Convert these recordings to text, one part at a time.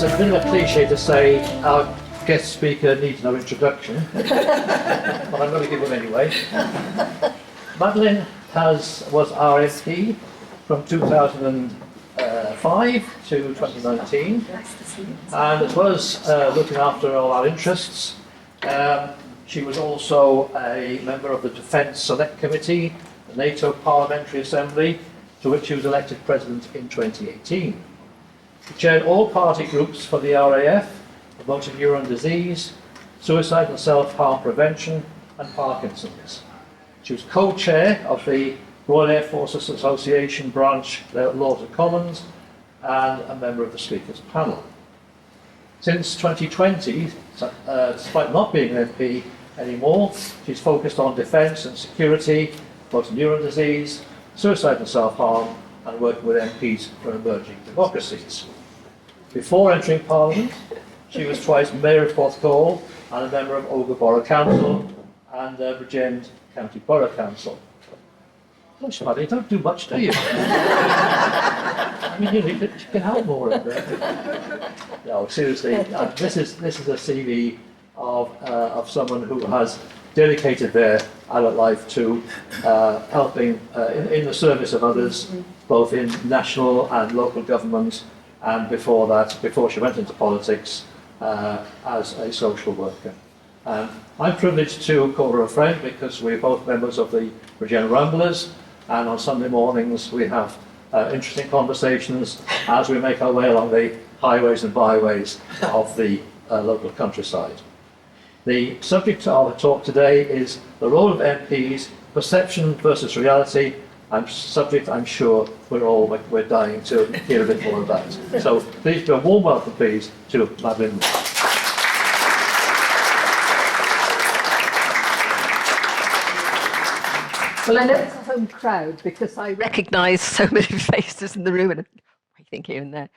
It's a bit of a cliche to say our guest speaker needs no introduction, but I'm going to give one anyway. Madelyn was our MP from 2005 to 2019, and as well as looking after all our interests, she was also a member of the Defence Select Committee, the NATO Parliamentary Assembly, to which she was elected President in 2018. She chaired all party groups for the RAF, for motor neuron disease, suicide and self-harm prevention, and Parkinson's. She was co-chair of the Royal Air Forces Association branch, the Lords of Commons, and a member of the Speakers panel. Since 2020, despite not being an MP anymore, she's focused on defence and security, motor neuron disease, suicide and self-harm, and working with MPs from emerging democracies. Before entering Parliament, she was twice Mayor of Porthcawl and a member of Ogre Borough Council and Bridgend County Borough Council. Gosh, Maddie, you don't do much, do you? I mean, you can help more in there. No, seriously, this is a CV of someone who has dedicated their adult life to helping in the service of others, both in national and local government, and before that, before she went into politics, as a social worker. I'm privileged to call her a friend because we're both members of the Bridgend Ramblers, and on Sunday mornings we have interesting conversations as we make our way along the highways and byways of the local countryside. The subject of our talk today is the role of MPs, perception versus reality, and subject I'm sure we're dying to hear a bit more about. So please do a warm welcome, please, to Madelyn. Well, I know it's a home crowd because I recognise so many faces in the room, and I think here and there.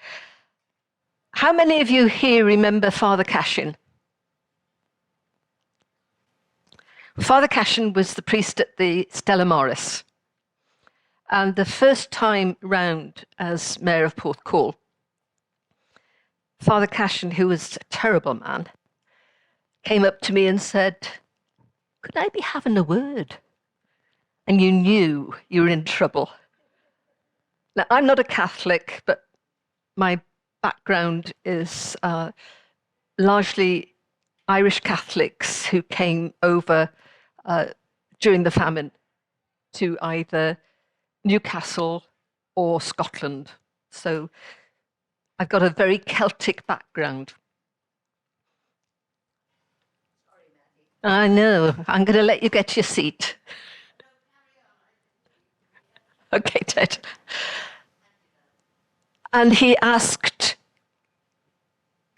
How many of you here remember Father Cashin? Father Cashin was the priest at the Stella Maris. And the first time round as Mayor of Porthcawl, Father Cashin, who was a terrible man, came up to me and said, "Could I be having a word?" And you knew you were in trouble. Now, I'm not a Catholic, but my background is largely Irish Catholics who came over during the famine to either Newcastle or Scotland. So I've got a very Celtic background. I know. I'm going to let you get your seat. Okay, Ted. And he asked,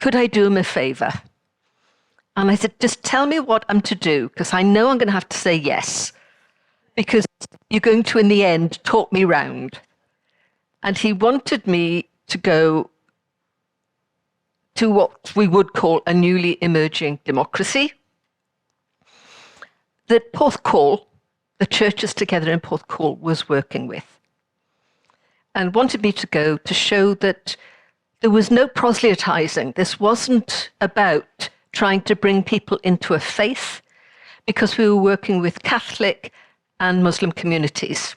could I do him a favour? And I said, just tell me what I'm to do, because I know I'm going to have to say yes, because you're going to, in the end, talk me round. And he wanted me to go to what we would call a newly emerging democracy, that Porthcawl, the churches together in Porthcawl, was working with, and wanted me to go to show that there was no proselytizing. This wasn't about trying to bring people into a faith, because we were working with Catholic and Muslim communities.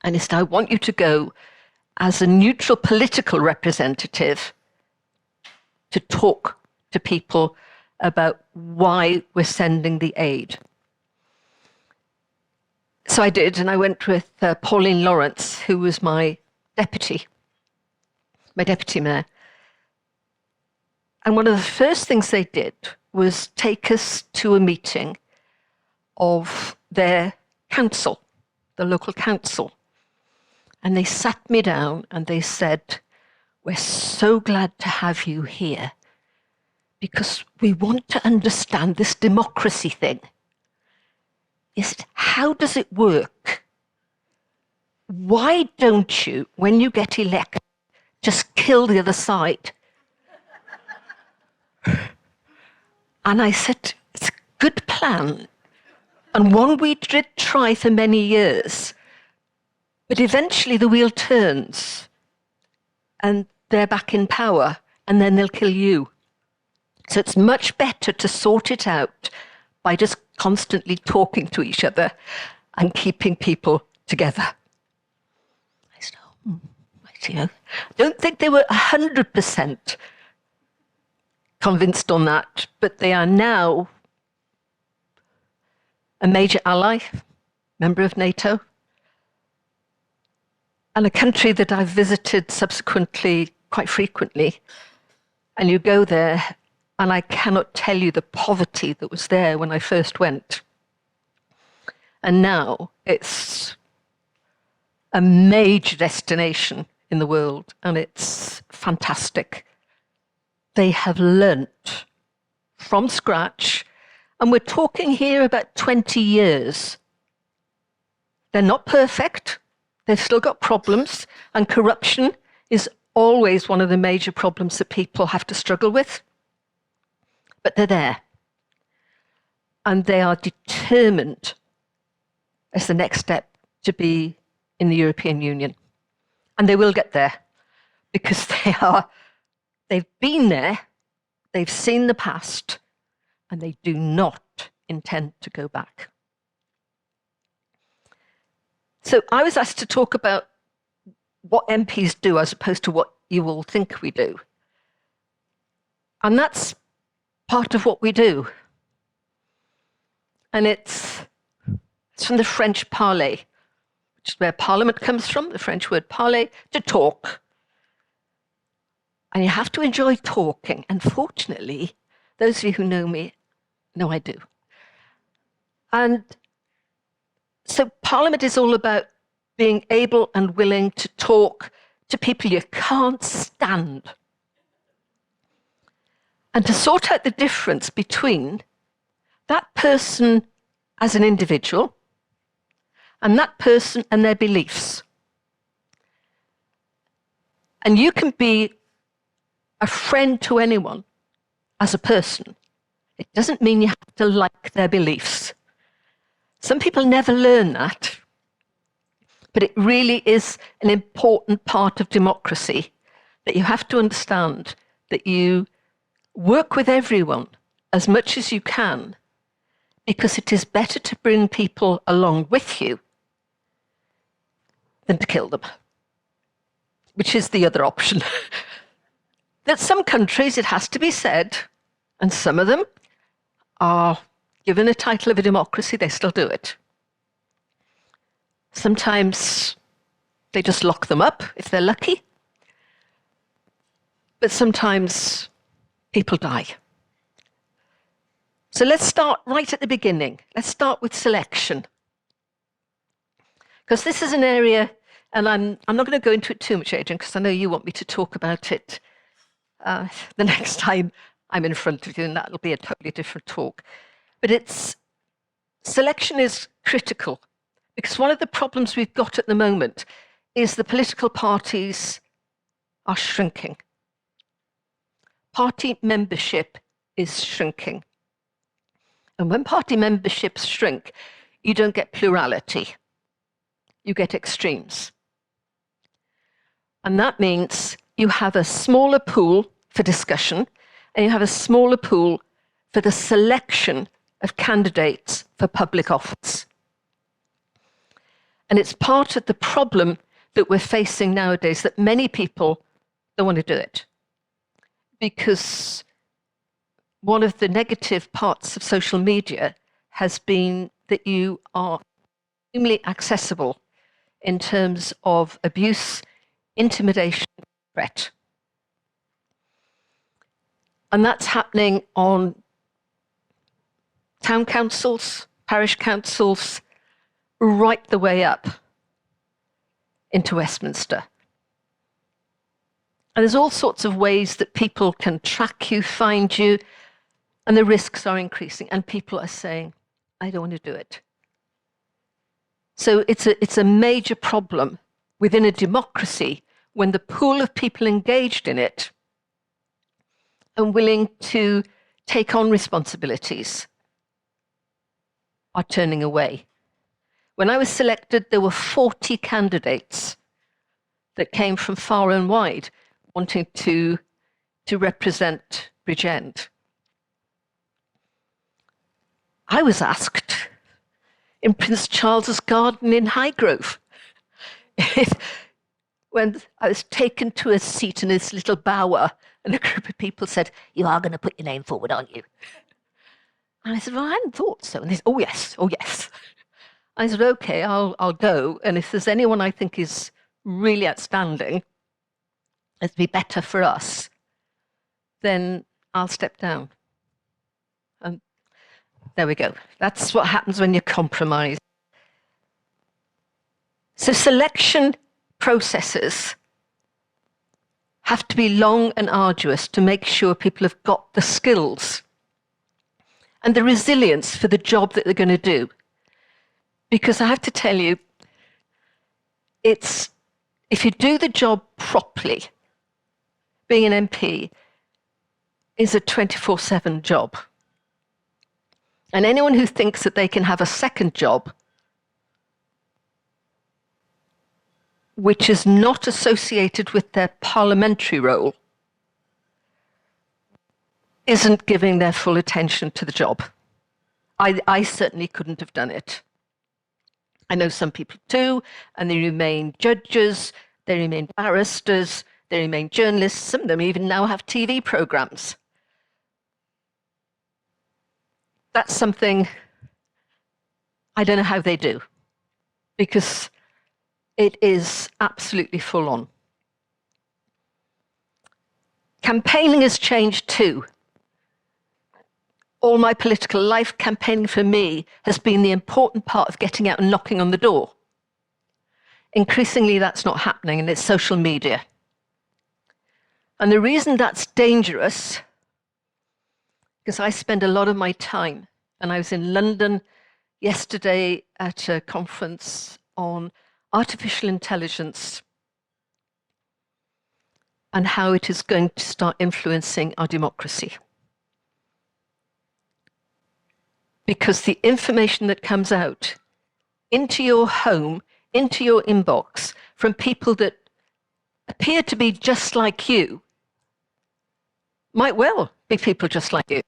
And he said, I want you to go as a neutral political representative to talk to people about why we're sending the aid. So I did, and I went with Pauline Lawrence, who was my deputy mayor. And one of the first things they did was take us to a meeting of their council, the local council. And they sat me down and they said, we're so glad to have you here because we want to understand this democracy thing. How does it work? Why don't you, when you get elected, just kill the other side? And I said, it's a good plan, and one we did try for many years, but eventually the wheel turns and they're back in power and then they'll kill you. So it's much better to sort it out by just constantly talking to each other and keeping people together. I said, I don't think they were 100% convinced on that, but they are now a major ally, member of NATO, and a country that I've visited subsequently quite frequently. And you go there, and I cannot tell you the poverty that was there when I first went. And now it's a major destination in the world, and it's fantastic. They have learnt from scratch, and we're talking here about 20 years. They're not perfect. They've still got problems, and corruption is always one of the major problems that people have to struggle with. But they're there. And they are determined as the next step to be in the European Union. And they will get there because they've been there, they've seen the past, and they do not intend to go back. So I was asked to talk about what MPs do as opposed to what you all think we do. And that's part of what we do. And it's from the French parler, which is where parliament comes from, the French word parler, to talk. And you have to enjoy talking. And fortunately, those of you who know me know I do. And so Parliament is all about being able and willing to talk to people you can't stand. And to sort out the difference between that person as an individual and that person and their beliefs. And you can be a friend to anyone as a person. It doesn't mean you have to like their beliefs. Some people never learn that, but it really is an important part of democracy that you have to understand that you work with everyone as much as you can, because it is better to bring people along with you than to kill them, which is the other option. That some countries, it has to be said, and some of them are given a title of a democracy, they still do it. Sometimes they just lock them up if they're lucky. But sometimes people die. So let's start right at the beginning. Let's start with selection. Because this is an area, and I'm not going to go into it too much, Adrian, because I know you want me to talk about it the next time I'm in front of you, and that'll be a totally different talk. But selection is critical, because one of the problems we've got at the moment is the political parties are shrinking. Party membership is shrinking. And when party memberships shrink, you don't get plurality. You get extremes. And that means you have a smaller pool for discussion, and you have a smaller pool for the selection of candidates for public office. And it's part of the problem that we're facing nowadays, that many people don't want to do it. Because one of the negative parts of social media has been that you are extremely accessible in terms of abuse, intimidation, threat. And that's happening on town councils, parish councils, right the way up into Westminster. And there's all sorts of ways that people can track you, find you, and the risks are increasing. And people are saying, I don't want to do it. So it's a major problem within a democracy when the pool of people engaged in it and willing to take on responsibilities are turning away. When I was selected, there were 40 candidates that came from far and wide wanting to to represent Bridgend. I was asked in Prince Charles's garden in Highgrove when I was taken to a seat in this little bower and a group of people said, "You are going to put your name forward, aren't you?" And I said, "Well, I hadn't thought so." And they said, "Oh, yes, oh, yes." I said, "Okay, I'll go. And if there's anyone I think is really outstanding, it'd be better for us, then I'll step down." And there we go. That's what happens when you compromise. So selection processes have to be long and arduous to make sure people have got the skills and the resilience for the job that they're going to do. Because I have to tell you, if you do the job properly, being an MP is a 24/7 job. And anyone who thinks that they can have a second job, which is not associated with their parliamentary role, isn't giving their full attention to the job. I certainly couldn't have done it. I know some people do, and they remain judges, they remain barristers, they remain journalists. Some of them even now have TV programs. That's something I don't know how they do, because it is absolutely full on. Campaigning has changed too. All my political life, campaigning for me has been the important part of getting out and knocking on the door. Increasingly, that's not happening, and it's social media. And the reason that's dangerous, because I spend a lot of my time, and I was in London yesterday at a conference on artificial intelligence and how it is going to start influencing our democracy. Because the information that comes out into your home, into your inbox, from people that appear to be just like you, might well be people just like you.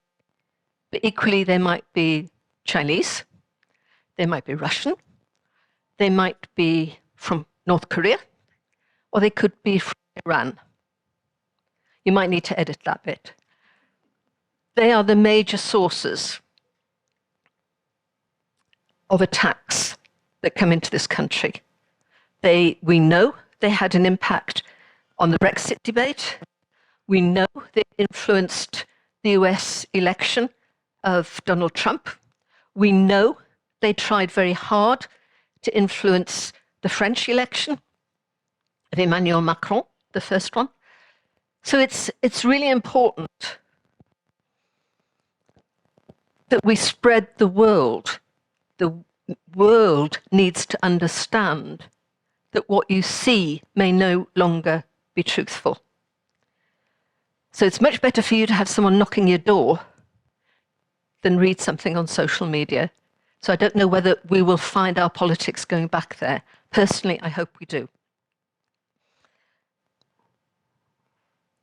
But equally, they might be Chinese, they might be Russian, they might be from North Korea, or they could be from Iran. You might need to edit that bit. They are the major sources of attacks that come into this country. We know they had an impact on the Brexit debate. We know they influenced the US election of Donald Trump. We know they tried very hard to influence the French election of Emmanuel Macron, the first one. So it's really important that we spread the word. The world needs to understand that what you see may no longer be truthful. So it's much better for you to have someone knocking your door than read something on social media. So I don't know whether we will find our politics going back there. Personally, I hope we do.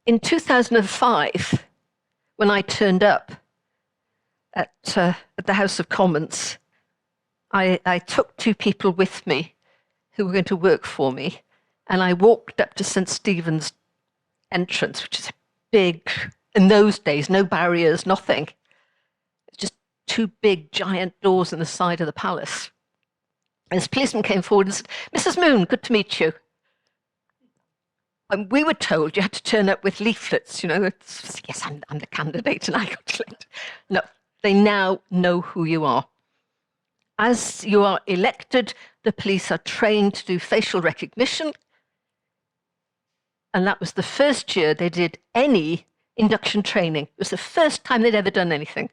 In 2005, when I turned up at the House of Commons, I took two people with me who were going to work for me, and I walked up to St. Stephen's entrance, which is big, in those days, no barriers, nothing. Just two big, giant doors in the side of the palace. And this policeman came forward and said, "Mrs. Moon, good to meet you." And we were told you had to turn up with leaflets, you know. Yes, I'm the candidate, and I got elected. No, they now know who you are. As you are elected, the police are trained to do facial recognition. And that was the first year they did any induction training. It was the first time they'd ever done anything.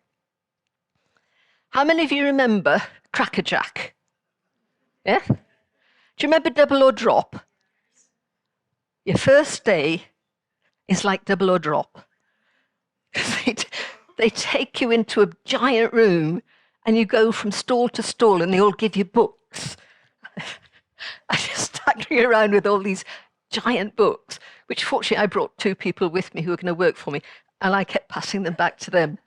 How many of you remember Cracker Jack? Yeah? Do you remember Double or Drop? Your first day is like Double or Drop. They take you into a giant room and you go from stall to stall and they all give you books. I just staggering around with all these giant books, which fortunately I brought 2 people with me who were going to work for me, and I kept passing them back to them.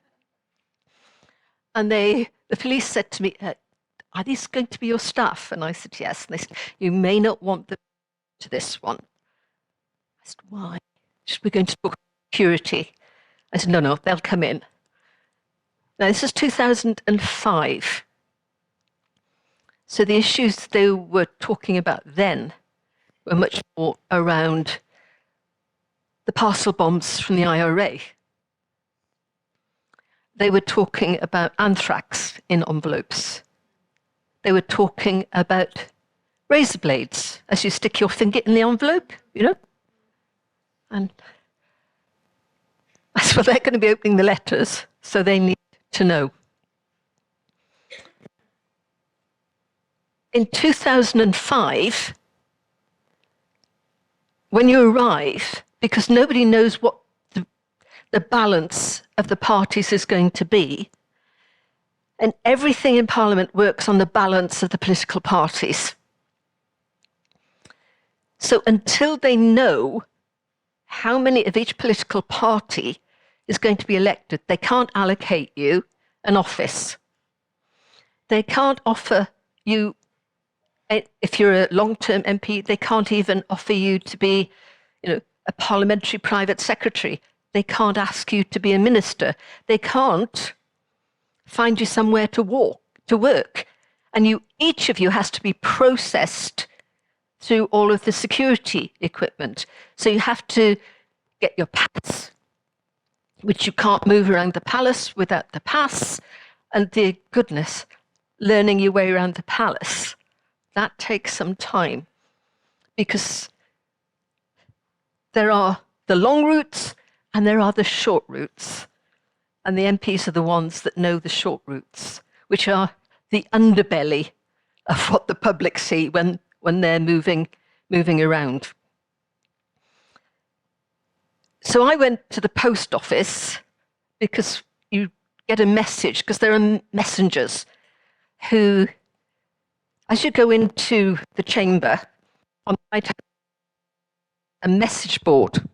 And the police said to me, are these going to be your staff? And I said, yes. And they said, you may not want them to this one. I said, why? We're going to book security. I said, no, they'll come in. Now, this is 2005. So the issues they were talking about then were much more around the parcel bombs from the IRA. They were talking about anthrax in envelopes. They were talking about razor blades as you stick your finger in the envelope, you know? And that's what they're going to be opening the letters, so they need to know. In 2005, when you arrive, because nobody knows what the balance of the parties is going to be, and everything in Parliament works on the balance of the political parties. So until they know how many of each political party is going to be elected, they can't allocate you an office. They can't offer you, if you're a long-term MP, they can't even offer you to be, you know, a parliamentary private secretary. They can't ask you to be a minister. They can't find you somewhere to work. And each of you has to be processed through all of the security equipment. So you have to get your pass, which you can't move around the palace without the pass. And dear goodness, learning your way around the palace, that takes some time, because there are the long routes and there are the short routes. And the MPs are the ones that know the short routes, which are the underbelly of what the public see when they're moving around. So I went to the post office because you get a message, because there are messengers who, as you go into the chamber, on the right, a message board.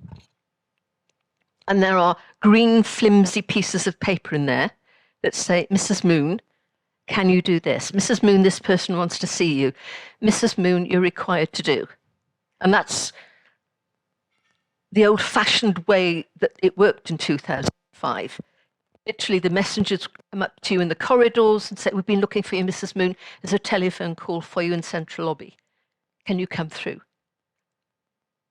And there are green, flimsy pieces of paper in there that say, Mrs. Moon, can you do this? Mrs. Moon, this person wants to see you. Mrs. Moon, you're required to do. And that's the old-fashioned way that it worked in 2005. Literally, the messengers come up to you in the corridors and say, we've been looking for you, Mrs. Moon. There's a telephone call for you in Central Lobby. Can you come through?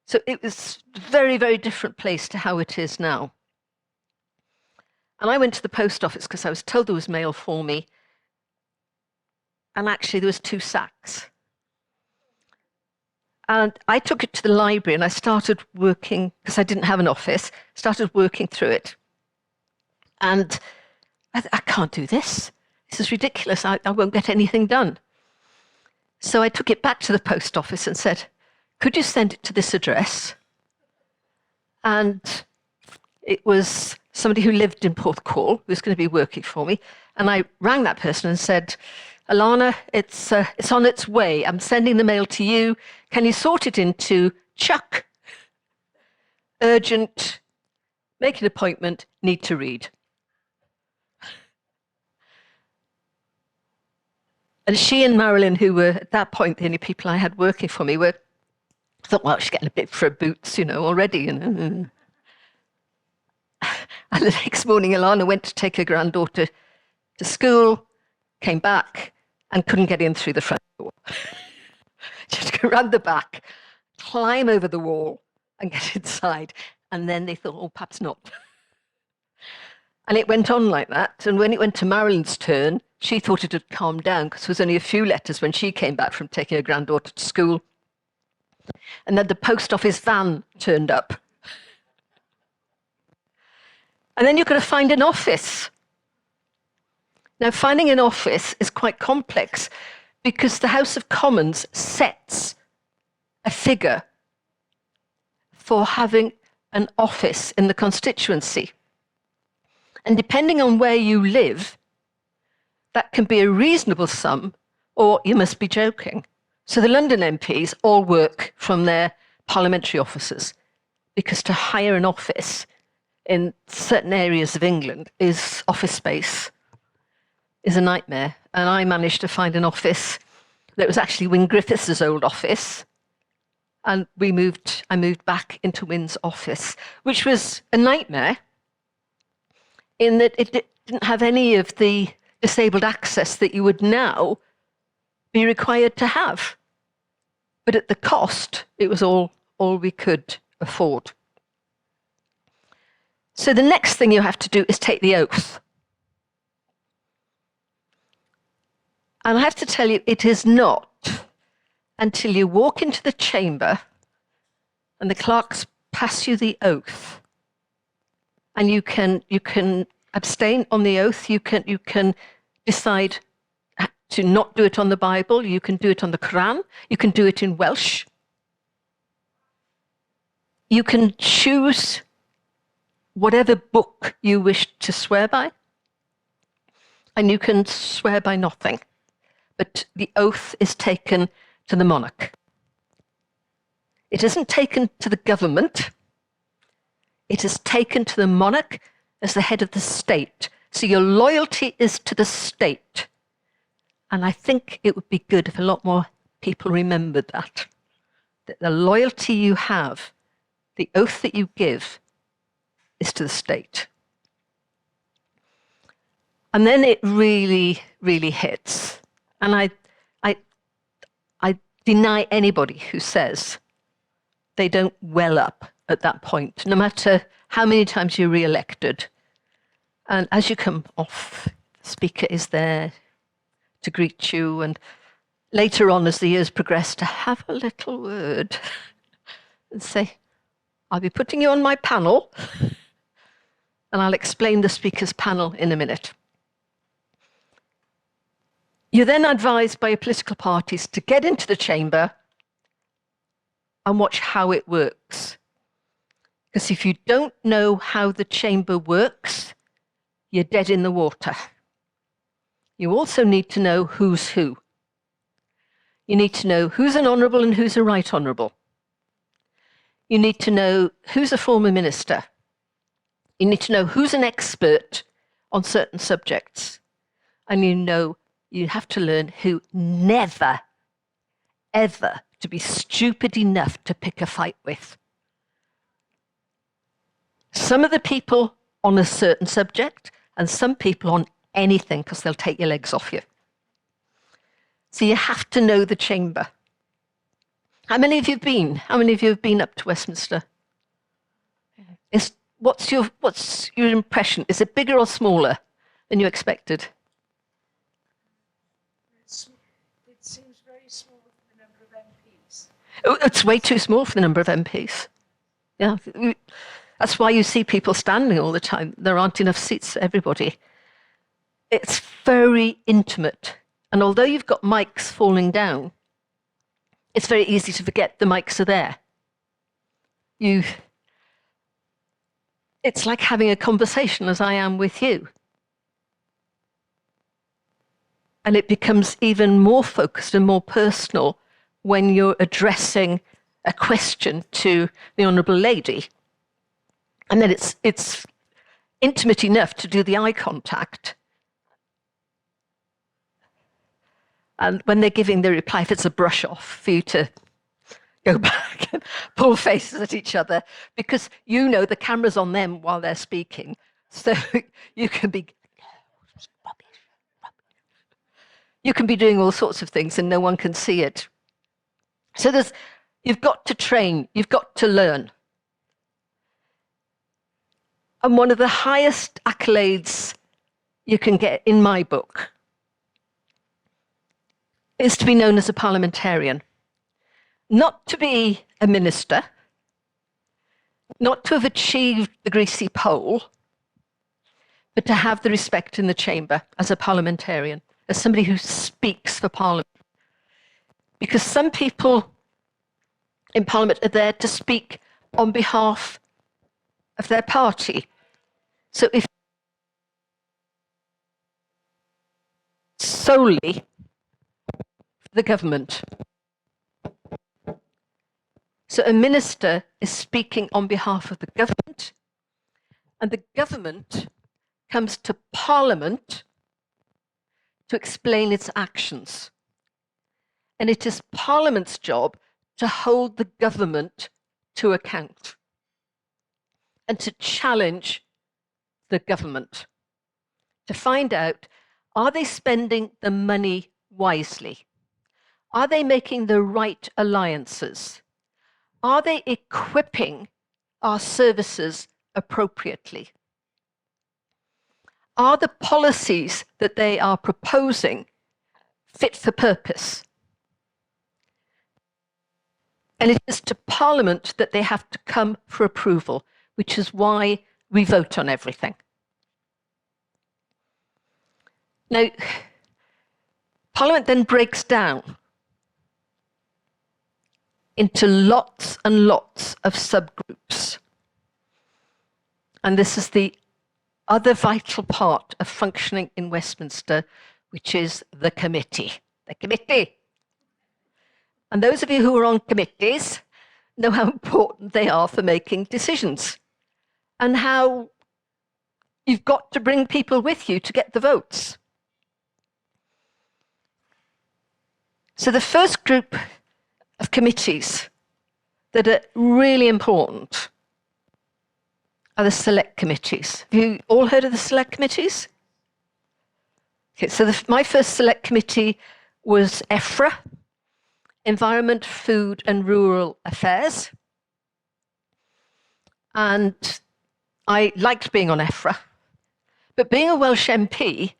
So it was a very, very different place to how it is now. And I went to the post office because I was told there was mail for me. And actually, there was 2 sacks. And I took it to the library and I started working, because I didn't have an office, started working through it. And I can't do this. This is ridiculous. I won't get anything done. So I took it back to the post office and said, could you send it to this address? And it was somebody who lived in Porthcawl who was going to be working for me. And I rang that person and said, Alana, it's on its way. I'm sending the mail to you. Can you sort it into Chuck? Urgent, make an appointment, need to read. And she and Madelyn, who were at that point the only people I had working for me, thought, well, she's getting a bit for her boots, already. And the next morning, Alana went to take her granddaughter to school, came back, and couldn't get in through the front door. Just go around the back, climb over the wall, and get inside. And then they thought, oh, perhaps not. And it went on like that. And when it went to Marilyn's turn, she thought it had calmed down because there was only a few letters when she came back from taking her granddaughter to school. And then the post office van turned up. And then you've got to find an office. Now, finding an office is quite complex because the House of Commons sets a figure for having an office in the constituency. And depending on where you live, that can be a reasonable sum or you must be joking. So the London MPs all work from their parliamentary officers, because to hire an office in certain areas of England is office space is a nightmare. And I managed to find an office that was actually Wyn Griffiths' old office. And I moved back into Wyn's office, which was a nightmare in that it didn't have any of the disabled access that you would now be required to have. But at the cost, it was all we could afford. So the next thing you have to do is take the oath. And I have to tell you, it is not until you walk into the chamber and the clerks pass you the oath, and you can abstain on the oath, you can decide to not do it on the Bible, you can do it on the Quran, you can do it in Welsh. You can choose whatever book you wish to swear by, and you can swear by nothing. But the oath is taken to the monarch. It isn't taken to the government. It is taken to the monarch as the head of the state. So your loyalty is to the state. And I think it would be good if a lot more people remembered that the loyalty you have, the oath that you give, is to the state. And then it really, really hits. And I deny anybody who says they don't well up at that point, no matter how many times you're re-elected. And as you come off, the speaker is there to greet you, and later on, as the years progress, to have a little word and say, I'll be putting you on my panel, and I'll explain the speaker's panel in a minute. You're then advised by your political parties to get into the chamber and watch how it works. Because if you don't know how the chamber works, you're dead in the water. You also need to know who's who. You need to know who's an honourable and who's a right honourable. You need to know who's a former minister. You need to know who's an expert on certain subjects. And you have to learn who never, ever to be stupid enough to pick a fight with. Some of the people on a certain subject, and some people on anything, because they'll take your legs off you. So you have to know the chamber. How many of you have been? How many of you have been up to Westminster? What's your impression? Is it bigger or smaller than you expected? It seems very small for the number of MPs. Oh, it's way too small for the number of MPs. Yeah, that's why you see people standing all the time. There aren't enough seats for everybody. It's very intimate. And although you've got mics falling down, it's very easy to forget the mics are there. It's like having a conversation as I am with you. And it becomes even more focused and more personal when you're addressing a question to the Honourable Lady. And then it's intimate enough to do the eye contact. And when they're giving the reply, if it's a brush off, for you to go back and pull faces at each other, because you know the camera's on them while they're speaking. So you can be doing all sorts of things and no one can see it. So you've got to train, you've got to learn. And one of the highest accolades you can get in my book is to be known as a parliamentarian. Not to be a minister, not to have achieved the greasy pole, but to have the respect in the chamber as a parliamentarian, as somebody who speaks for Parliament. Because some people in Parliament are there to speak on behalf of their party. So if solely the government, So a minister is speaking on behalf of the government, and the government comes to Parliament to explain its actions. And it is Parliament's job to hold the government to account and to challenge the government to find out, are they spending the money wisely? Are they making the right alliances? Are they equipping our services appropriately? Are the policies that they are proposing fit for purpose? And it is to Parliament that they have to come for approval, which is why we vote on everything. Now, Parliament then breaks down into lots and lots of subgroups. And this is the other vital part of functioning in Westminster, which is the committee. The committee. And those of you who are on committees know how important they are for making decisions and how you've got to bring people with you to get the votes. So the first group of committees that are really important are the select committees. Have you all heard of the select committees? Okay, so my first select committee was EFRA, Environment, Food and Rural Affairs. And I liked being on EFRA. But being a Welsh MP,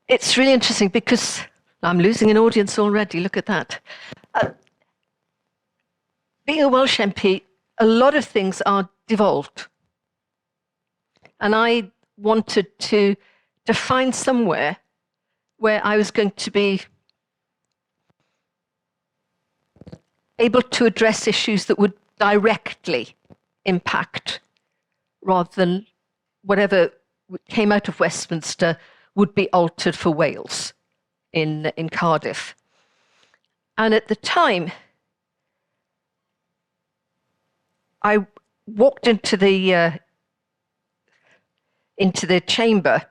it's really interesting because I'm losing an audience already, look at that. Being a Welsh MP, a lot of things are devolved. And I wanted to find somewhere where I was going to be able to address issues that would directly impact, rather than whatever came out of Westminster would be altered for Wales in Cardiff. And at the time, I walked into the chamber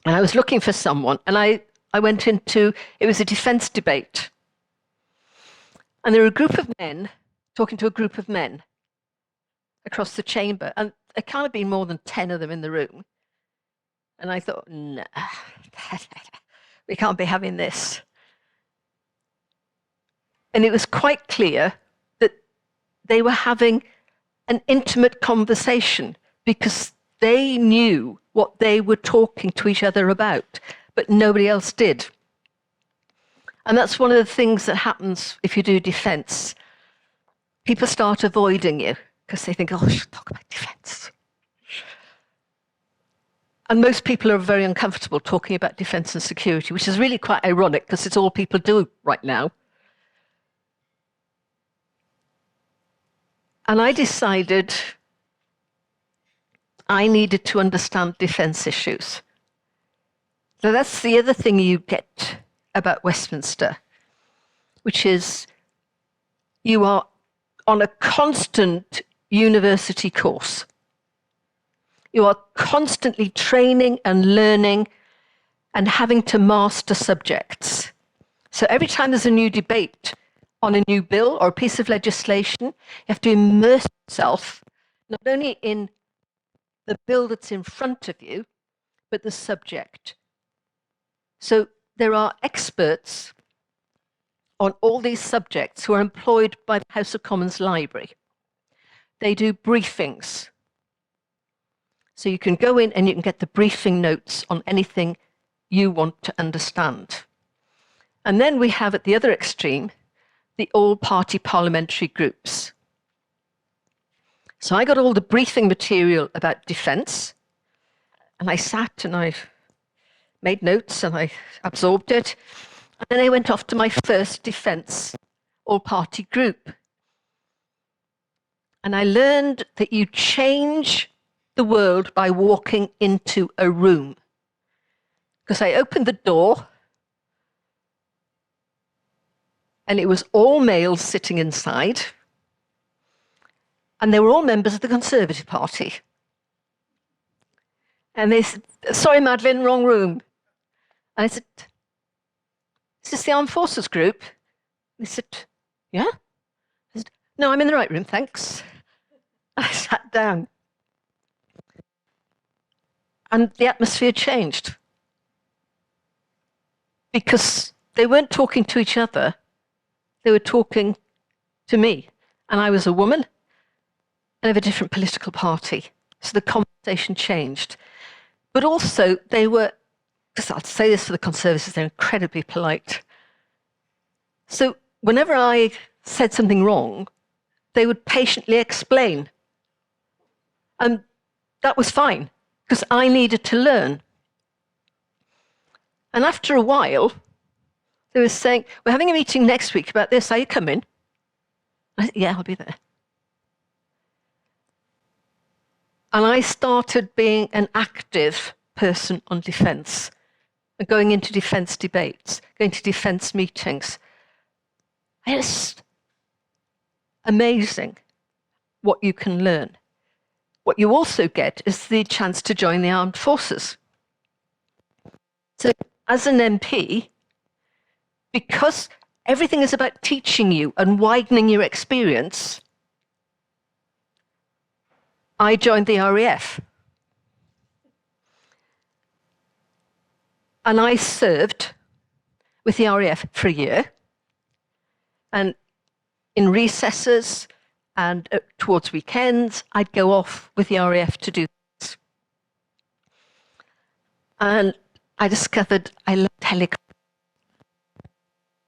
and I was looking for someone, and I went into, it was a defence debate. And there were a group of men talking to a group of men across the chamber, and there can't have been more than 10 of them in the room. And I thought, no, we can't be having this. And it was quite clear that they were having an intimate conversation because they knew what they were talking to each other about, but nobody else did. And that's one of the things that happens if you do defence. People start avoiding you because they think, oh, I should talk about defence. And most people are very uncomfortable talking about defence and security, which is really quite ironic because it's all people do right now. And I decided I needed to understand defence issues. So that's the other thing you get about Westminster, which is you are on a constant university course. You are constantly training and learning and having to master subjects. So every time there's a new debate on a new bill or a piece of legislation, you have to immerse yourself not only in the bill that's in front of you, but the subject. So there are experts on all these subjects who are employed by the House of Commons Library. They do briefings. So you can go in and you can get the briefing notes on anything you want to understand. And then we have at the other extreme, the all-party parliamentary groups. So I got all the briefing material about defence, and I sat and I made notes and I absorbed it. And then I went off to my first defence all-party group. And I learned that you change the world by walking into a room. Because I opened the door and it was all males sitting inside, and they were all members of the Conservative Party. And they said, sorry, Madelyn, wrong room. And I said, is this the Armed Forces group? They said, yeah. I said, no, I'm in the right room, thanks. I sat down. And the atmosphere changed. Because they weren't talking to each other, they were talking to me. And I was a woman and of a different political party. So the conversation changed. But also, they were, because I'll say this for the Conservatives, they're incredibly polite. So whenever I said something wrong, they would patiently explain. And that was fine, because I needed to learn. And after a while, they were saying, we're having a meeting next week about this, are you coming? I said, yeah, I'll be there. And I started being an active person on defence, and going into defence debates, going to defence meetings. It's amazing what you can learn. What you also get is the chance to join the armed forces. So as an MP, because everything is about teaching you and widening your experience, I joined the RAF. And I served with the RAF for a year. And in recesses and towards weekends, I'd go off with the RAF to do this. And I discovered I loved helicopters.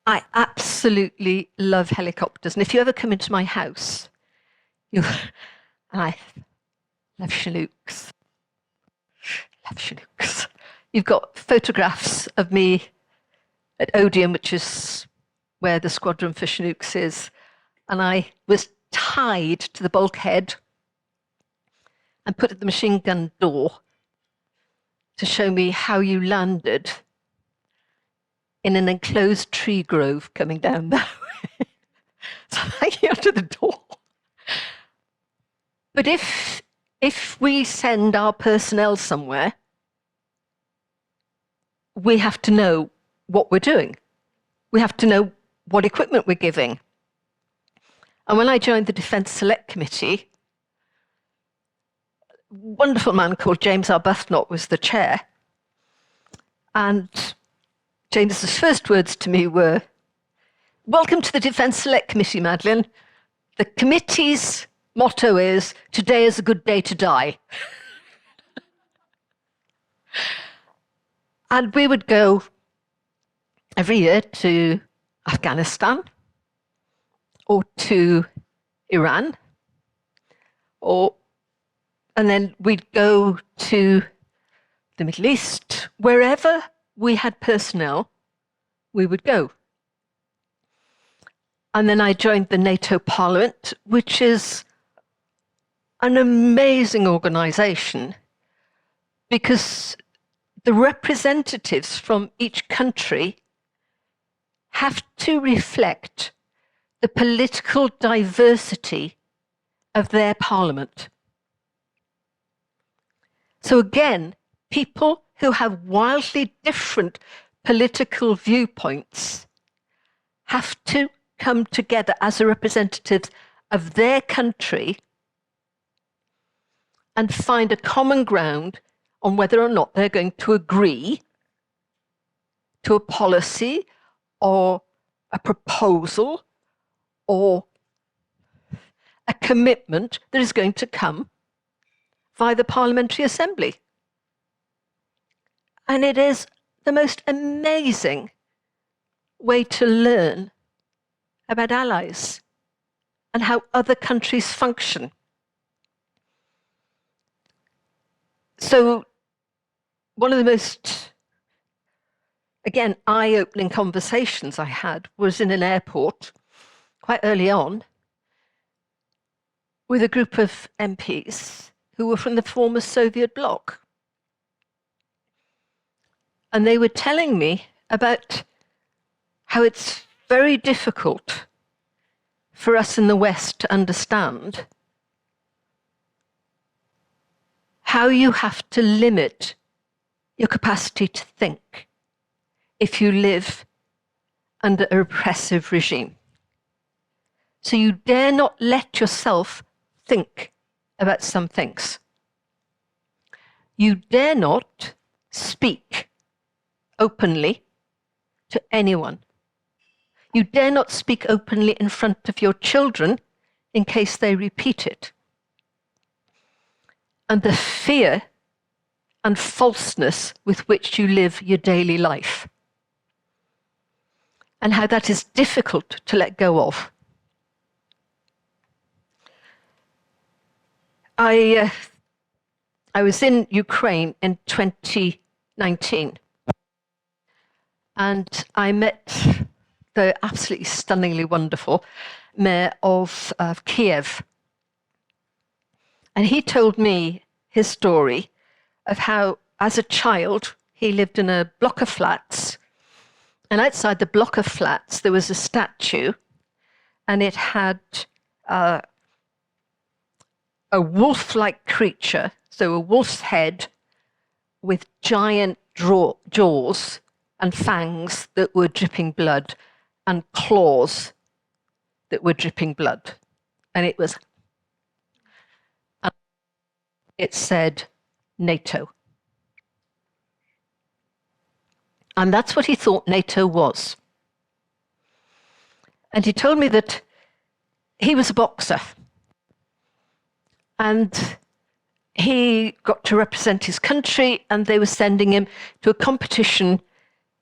I absolutely love helicopters. And if you ever come into my house, and I love Chinooks. Love Chinooks. You've got photographs of me at Odeon, which is where the squadron for Chinooks is. And I was tied to the bulkhead and put at the machine gun door to show me how you landed in an enclosed tree grove coming down that way. So I get to the door. But if we send our personnel somewhere, we have to know what we're doing. We have to know what equipment we're giving. And when I joined the Defence Select Committee, a wonderful man called James Arbuthnot was the chair. And James's first words to me were, welcome to the Defence Select Committee, Madelyn. The committee's motto is, today is a good day to die. And we would go every year to Afghanistan or to Iran, and then we'd go to the Middle East. Wherever we had personnel, we would go. And then I joined the NATO Parliament, which is an amazing organization because the representatives from each country have to reflect the political diversity of their parliament. So again, people who have wildly different political viewpoints have to come together as a representative of their country and find a common ground on whether or not they're going to agree to a policy or a proposal or a commitment that is going to come via the Parliamentary Assembly. And it is the most amazing way to learn about allies and how other countries function. So one of the most, again, eye-opening conversations I had was in an airport quite early on with a group of MPs who were from the former Soviet bloc. And they were telling me about how it's very difficult for us in the West to understand how you have to limit your capacity to think if you live under a repressive regime. So you dare not let yourself think about some things. You dare not speak openly to anyone. You dare not speak openly in front of your children in case they repeat it. And the fear and falseness with which you live your daily life, and how that is difficult to let go of. I was in Ukraine in 2019, and I met the absolutely stunningly wonderful mayor of Kiev. And he told me his story of how, as a child, he lived in a block of flats. And outside the block of flats, there was a statue, and it had a wolf-like creature, so a wolf's head with giant jaws and fangs that were dripping blood and claws that were dripping blood. And it said NATO. And that's what he thought NATO was. And he told me that he was a boxer. And he got to represent his country, and they were sending him to a competition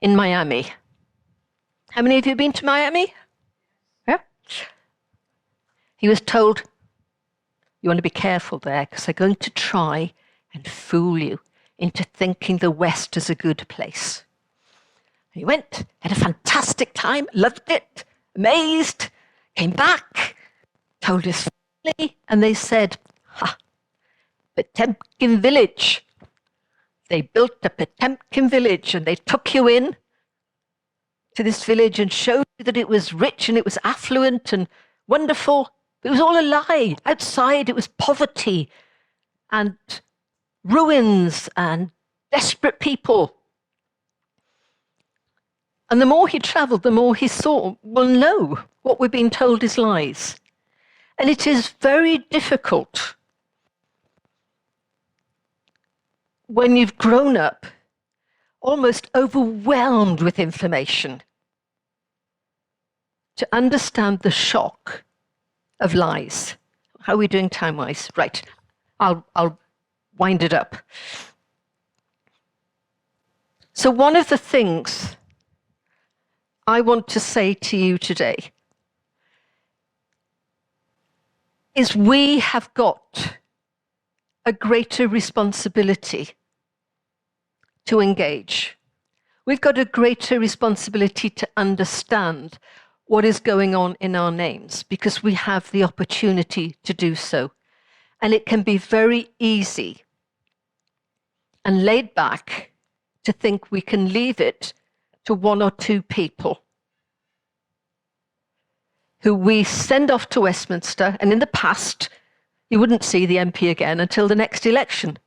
in Miami. How many of you have been to Miami? Yeah. He was told, you want to be careful there, because they're going to try and fool you into thinking the West is a good place. He went, had a fantastic time, loved it, amazed, came back, told his family, and they said, Potemkin village. They built a Potemkin village, and they took you in to this village and showed you that it was rich and it was affluent and wonderful. It was all a lie. Outside, it was poverty and ruins and desperate people. And the more he traveled, the more he saw, well, no, what we're being told is lies. And it is very difficult when you've grown up almost overwhelmed with information to understand the shock of lies. How are we doing time-wise? Right, I'll wind it up. So one of the things I want to say to you today is we have got a greater responsibility to engage. We've got a greater responsibility to understand what is going on in our names, because we have the opportunity to do so. And it can be very easy and laid back to think we can leave it to one or two people who we send off to Westminster, and in the past, you wouldn't see the MP again until the next election.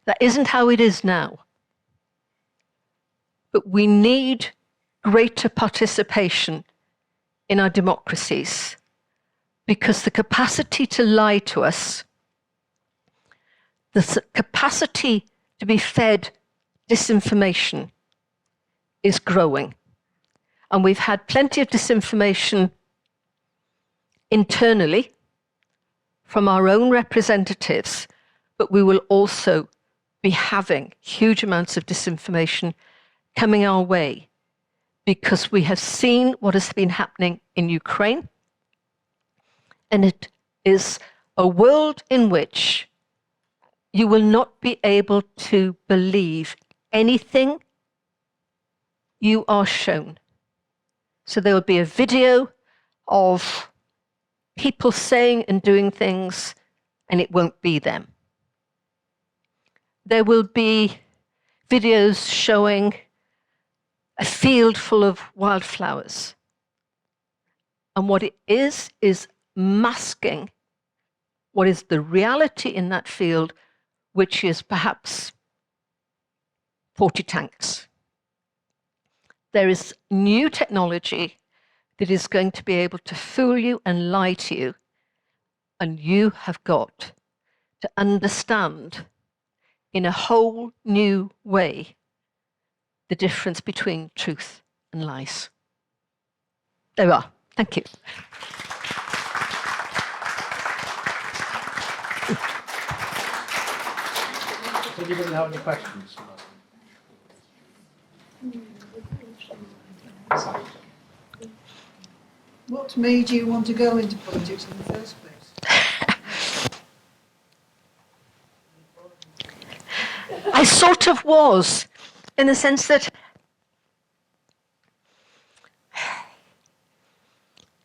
That isn't how it is now. But we need greater participation in our democracies, because the capacity to lie to us, the capacity to be fed disinformation is growing. And we've had plenty of disinformation internally from our own representatives, but we will also be having huge amounts of disinformation coming our way, because we have seen what has been happening in Ukraine, and it is a world in which you will not be able to believe anything you are shown. So there will be a video of people saying and doing things, and it won't be them. There will be videos showing a field full of wildflowers, And what it is masking what is the reality in that field, which is perhaps 40 tanks. There is new technology that is going to be able to fool you and lie to you, and you have got to understand in a whole new way the difference between truth and lies. There we are. Thank you. Does anybody have any questions? What made you want to go into politics in the first place? I sort of was, in the sense that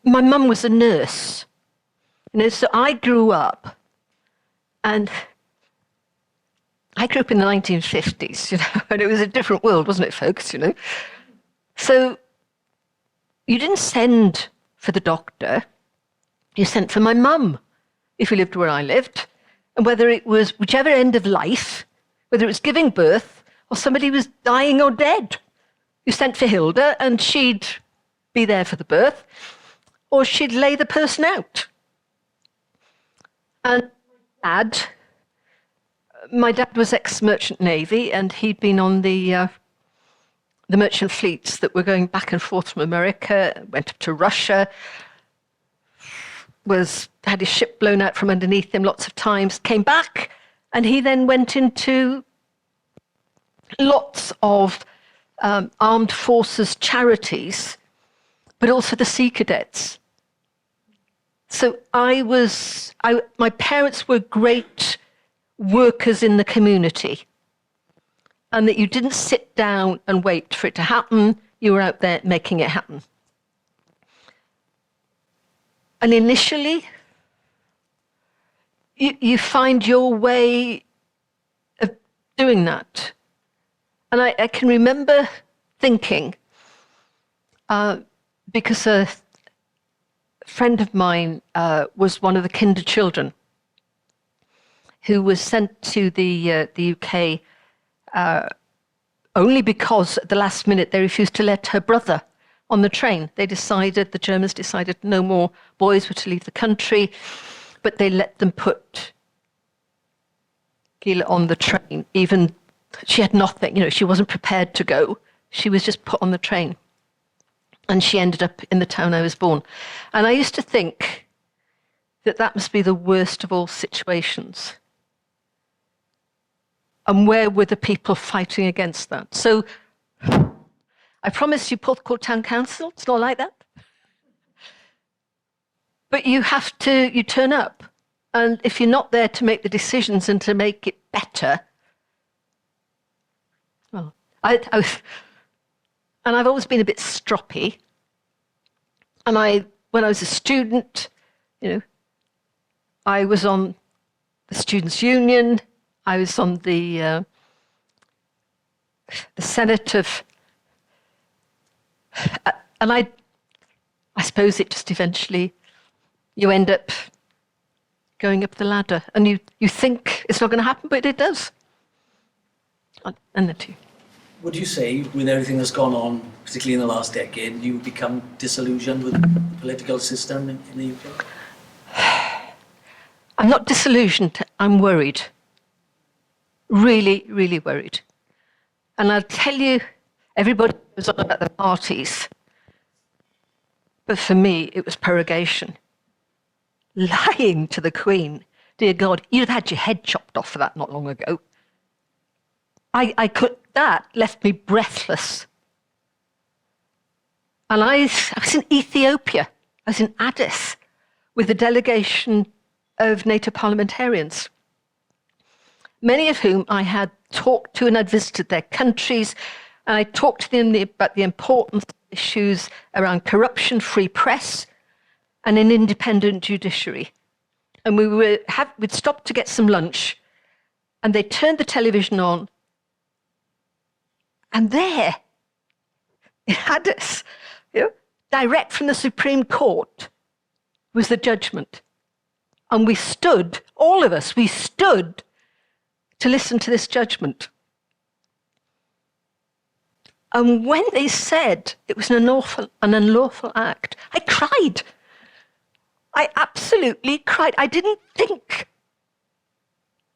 my mum was a nurse, so I grew up, and I grew up in the 1950s, and it was a different world, wasn't it, folks, So you didn't send for the doctor, you sent for my mum, if you lived where I lived, and whether it was whichever end of life, whether it was giving birth or somebody was dying or dead, you sent for Hilda, and she'd be there for the birth, or she'd lay the person out. And my dad was ex-merchant navy, and he'd been on the merchant fleets that were going back and forth from America, went up to Russia, had his ship blown out from underneath him lots of times, came back, and he then went into lots of armed forces charities, but also the Sea Cadets. So my parents were great workers in the community, and that you didn't sit down and wait for it to happen, you were out there making it happen. And initially, you find your way of doing that. And I can remember thinking, because a friend of mine was one of the kinder children who was sent to the UK only because at the last minute they refused to let her brother on the train. The Germans decided no more boys were to leave the country, but they let them put Gila on the train. Even she had nothing, she wasn't prepared to go. She was just put on the train. And she ended up in the town I was born. And I used to think that must be the worst of all situations. And where were the people fighting against that? So I promise you Porthcawl Town Council, it's not like that. But you turn up. And if you're not there to make the decisions and to make it better, well, and I've always been a bit stroppy. And when I was a student, I was on the Students' Union. I was on the Senate of, and I suppose it just eventually, you end up going up the ladder, and you think it's not going to happen, but it does. And the two. Would you say, with everything that's gone on, particularly in the last decade, you've become disillusioned with the political system in the UK? I'm not disillusioned, I'm worried. Really, really worried. And I'll tell you, everybody was on about the parties, but for me, it was purgation. Lying to the Queen. Dear God, you'd have had your head chopped off for that not long ago. That left me breathless. And I was in Ethiopia, I was in Addis, with a delegation of NATO parliamentarians, many of whom I had talked to and I'd visited their countries, and I talked to them about the importance of issues around corruption, free press, and an independent judiciary. And we'd stopped to get some lunch, and they turned the television on, and there, in Addis, direct from the Supreme Court was the judgment. And we stood, all of us, we stood to listen to this judgment. And when they said it was an unlawful act, I cried. I absolutely cried. I didn't think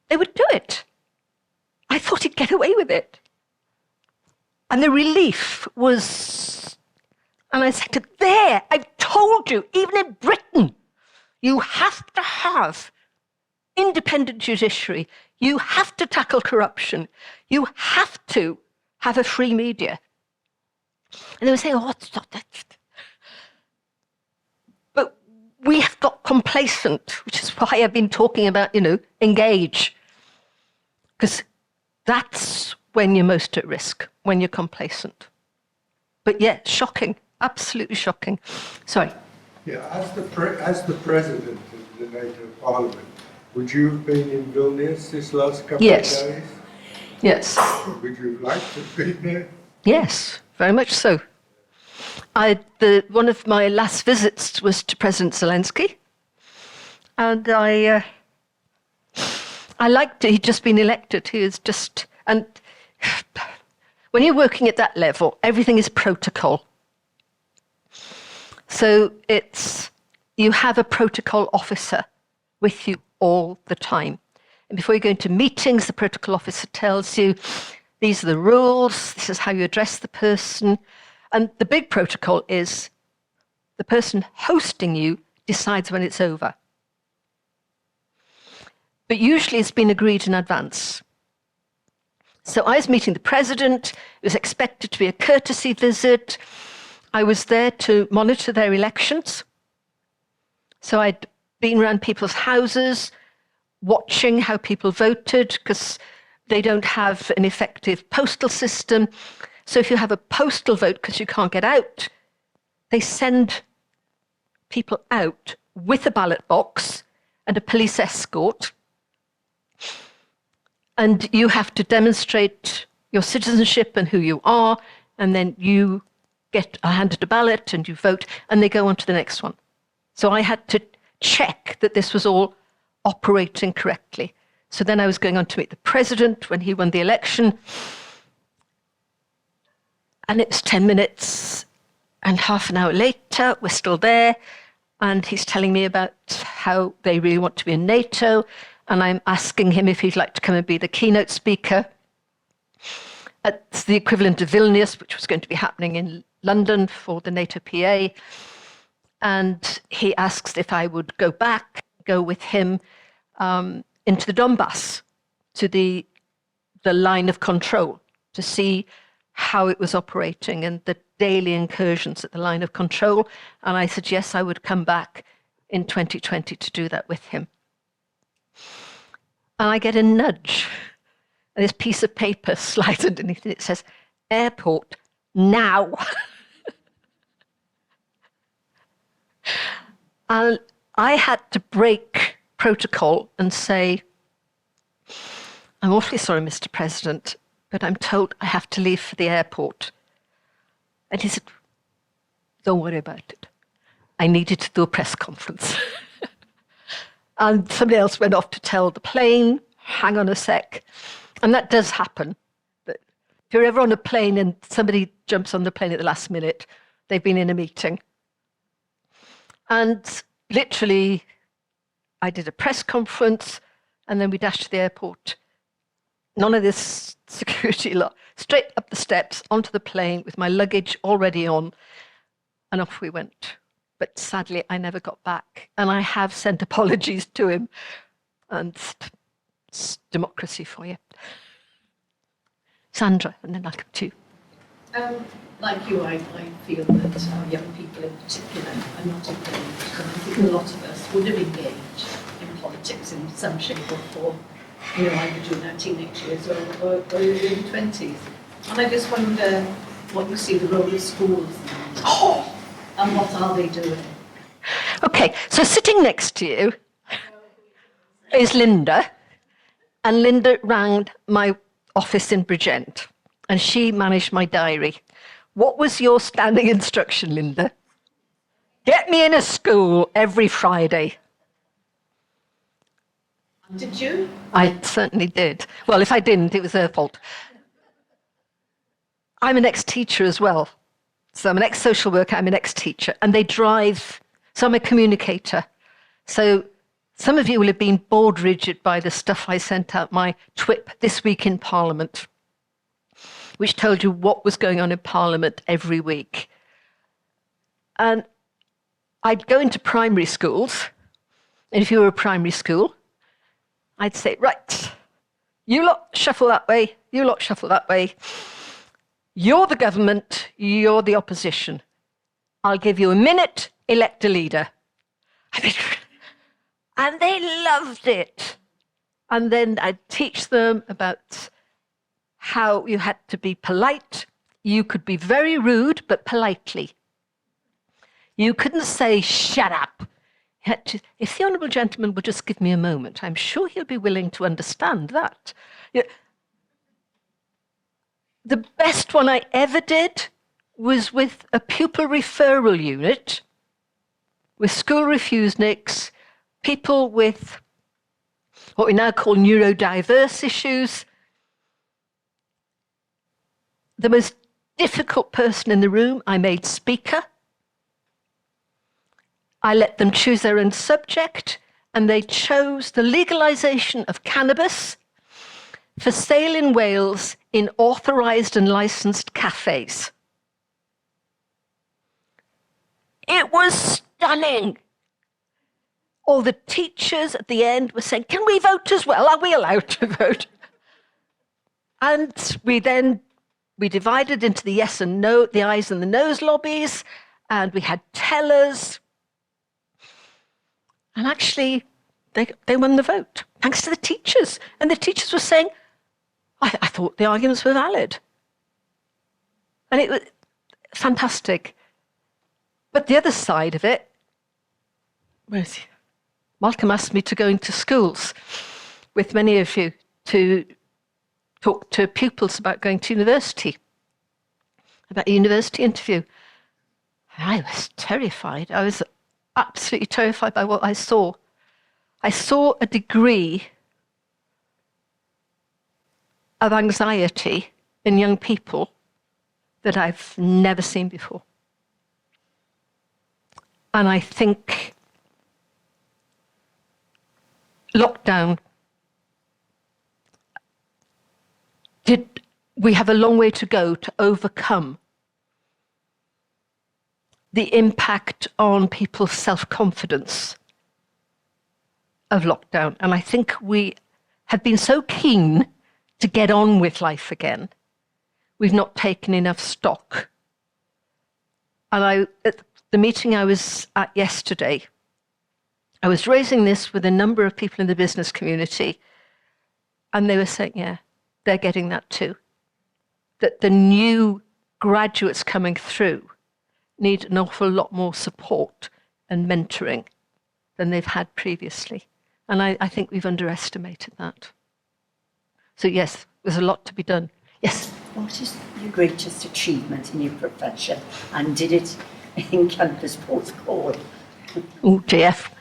they would do it. I thought he'd get away with it. And the relief was, and I said, there, I've told you, even in Britain, you have to have independent judiciary. You have to tackle corruption. You have to have a free media. And they were saying, oh, it's not that. But we have got complacent, which is why I've been talking about, engage. Because that's when you're most at risk, when you're complacent. But yeah, shocking, absolutely shocking. Sorry. Yeah, as the president of the NATO Parliament, would you have been in Vilnius this last couple of days? Yes. Would you have liked to have been there? Yes, very much so. One of my last visits was to President Zelensky, and I liked it. He'd just been elected. He was just, and when you're working at that level, everything is protocol. So you have a protocol officer with you all the time. And before you go into meetings, the protocol officer tells you, these are the rules, this is how you address the person. And the big protocol is the person hosting you decides when it's over. But usually it's been agreed in advance. So I was meeting the president. It was expected to be a courtesy visit. I was there to monitor their elections. So I'd been around people's houses, watching how people voted, because they don't have an effective postal system. So if you have a postal vote because you can't get out, they send people out with a ballot box and a police escort. And you have to demonstrate your citizenship and who you are, and then you get handed a ballot and you vote, and they go on to the next one. So I had to check that this was all operating correctly. So then I was going on to meet the president when he won the election. And it was 10 minutes, and half an hour later, we're still there. And he's telling me about how they really want to be in NATO. And I'm asking him if he'd like to come and be the keynote speaker at the equivalent of Vilnius, which was going to be happening in London for the NATO PA. And he asks if I would go with him into the Donbass, to the line of control, to see how it was operating and the daily incursions at the line of control. And I said, yes, I would come back in 2020 to do that with him. And I get a nudge, and this piece of paper slides underneath it. It says, airport, now. And I had to break protocol and say, I'm awfully sorry, Mr. President, but I'm told I have to leave for the airport. And he said, don't worry about it. I needed to do a press conference. And somebody else went off to tell the plane, hang on a sec. And that does happen. But if you're ever on a plane and somebody jumps on the plane at the last minute, they've been in a meeting. And literally, I did a press conference, and then we dashed to the airport. None of this security lot. Straight up the steps, onto the plane with my luggage already on, and off we went. But sadly, I never got back. And I have sent apologies to him. And it's democracy for you. Sandra, and then I'll come to you. Like you, I feel that our young people in particular are not engaged. And I think a lot of us would have engaged in politics in some shape or form, either during our teenage years or early 20s. And I just wonder what you see the role of schools now. And what are they doing? Okay, so sitting next to you is Linda, and Linda rang my office in Bridgend, and she managed my diary. What was your standing instruction, Linda? Get me in a school every Friday. Did you? I certainly did. Well, if I didn't, it was her fault. I'm an ex-teacher as well. So I'm an ex-social worker, I'm an ex-teacher, and they drive, so I'm a communicator. So some of you will have been bored rigid by the stuff I sent out, my TWIP this week in Parliament, which told you what was going on in Parliament every week. And I'd go into primary schools, and if you were a primary school, I'd say, right, you lot shuffle that way, you lot shuffle that way. You're the government, you're the opposition. I'll give you a minute, elect a leader. And they loved it. And then I'd teach them about how you had to be polite. You could be very rude, but politely. You couldn't say, shut up. You had to, if the honourable gentleman would just give me a moment, I'm sure he'll be willing to understand that. You know, the best one I ever did was with a pupil referral unit, with school refuseniks, people with what we now call neurodiverse issues. The most difficult person in the room, I made speaker. I let them choose their own subject, and they chose the legalisation of cannabis for sale in Wales in authorised and licensed cafes. It was stunning. All the teachers at the end were saying, can we vote as well? Are we allowed to vote? And we divided into the yes and no, the ayes and the noes lobbies, and we had tellers. And actually, they won the vote, thanks to the teachers. And the teachers were saying, I thought the arguments were valid. And it was fantastic. But the other side of it, Malcolm asked me to go into schools with many of you to talk to pupils about going to university, about a university interview. I was terrified. I was absolutely terrified by what I saw. I saw a degree of anxiety in young people that I've never seen before. And I think lockdown we have a long way to go to overcome the impact on people's self-confidence of lockdown. And I think we have been so keen to get on with life again, we've not taken enough stock. And at the meeting I was at yesterday, I was raising this with a number of people in the business community, and they were saying, yeah, they're getting that too. That the new graduates coming through need an awful lot more support and mentoring than they've had previously. And I think we've underestimated that. So yes, there's a lot to be done. Yes? What is your greatest achievement in your profession, and did it encompass Porthcawl? Oh, JF.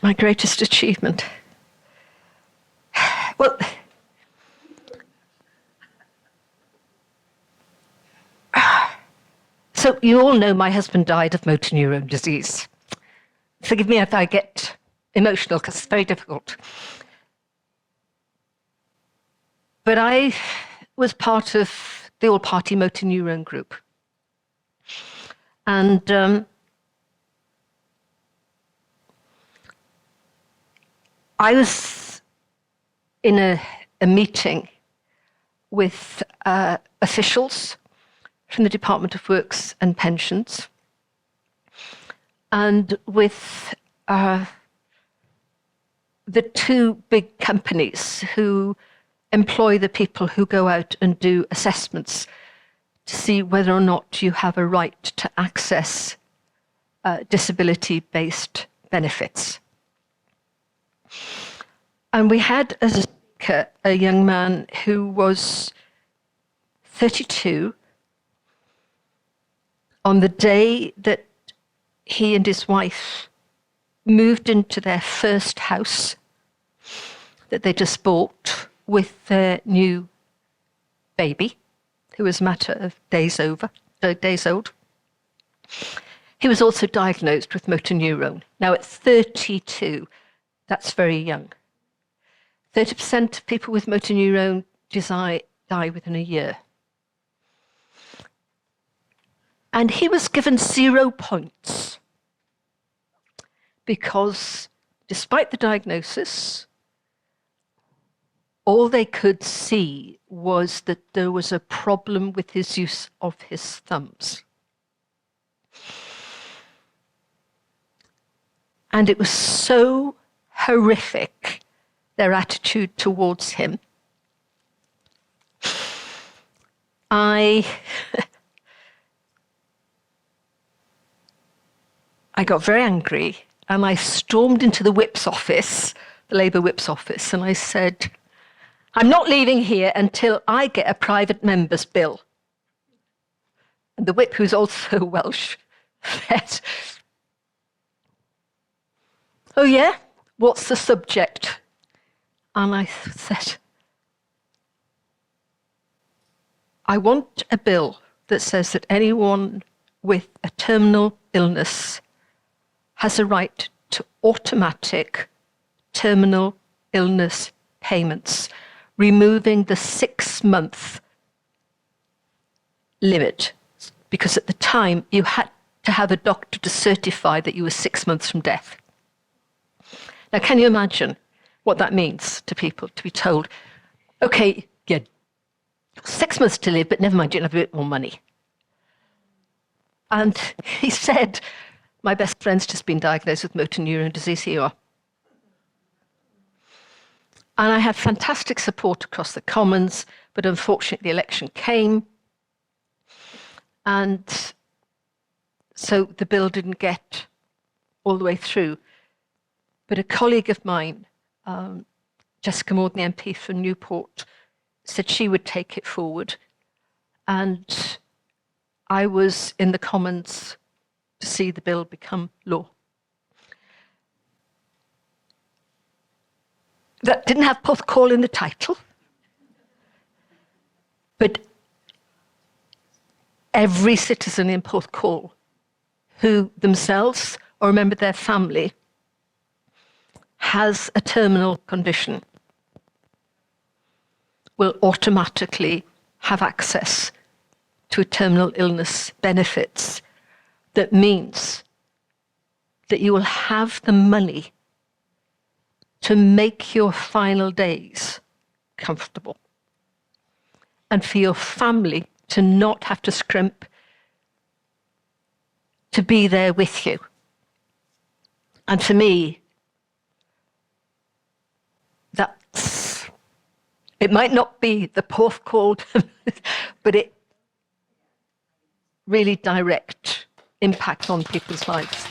My greatest achievement. Well, so you all know my husband died of motor neurone disease. Forgive me if I get emotional, because it's very difficult. But I was part of the all-party motor neurone group. And I was in a meeting with officials from the Department of Works and Pensions, and with the two big companies who employ the people who go out and do assessments to see whether or not you have a right to access disability-based benefits. And we had as a speaker a young man who was 32, on the day that he and his wife moved into their first house that they just bought with their new baby, who was a matter of days old. He was also diagnosed with motor neurone. Now, at 32, that's very young. 30% of people with motor neurone die within a year. And he was given 0 points because, despite the diagnosis, all they could see was that there was a problem with his use of his thumbs. And it was so horrific, their attitude towards him. I got very angry and I stormed into the whip's office, the Labour whip's office, and I said, I'm not leaving here until I get a private member's bill. And the whip, who's also Welsh, said, oh yeah, what's the subject? And I said, I want a bill that says that anyone with a terminal illness has a right to automatic terminal illness payments, removing the 6-month limit, because at the time you had to have a doctor to certify that you were 6 months from death. Now, can you imagine what that means to people, to be told, okay, yeah, 6 months to live, but never mind, you can have a bit more money. And he said, my best friend's just been diagnosed with motor neuron disease, here you are. And I had fantastic support across the Commons, but unfortunately the election came. And so the bill didn't get all the way through. But a colleague of mine, Jessica Morden, the MP for Newport, said she would take it forward. And I was in the Commons to see the bill become law. That didn't have Porthcawl in the title, but every citizen in Porthcawl who themselves or a member of their family has a terminal condition will automatically have access to terminal illness benefits. That means that you will have the money to make your final days comfortable and for your family to not have to scrimp to be there with you. And for me, it might not be the Porthcawl, but it really direct impact on people's lives.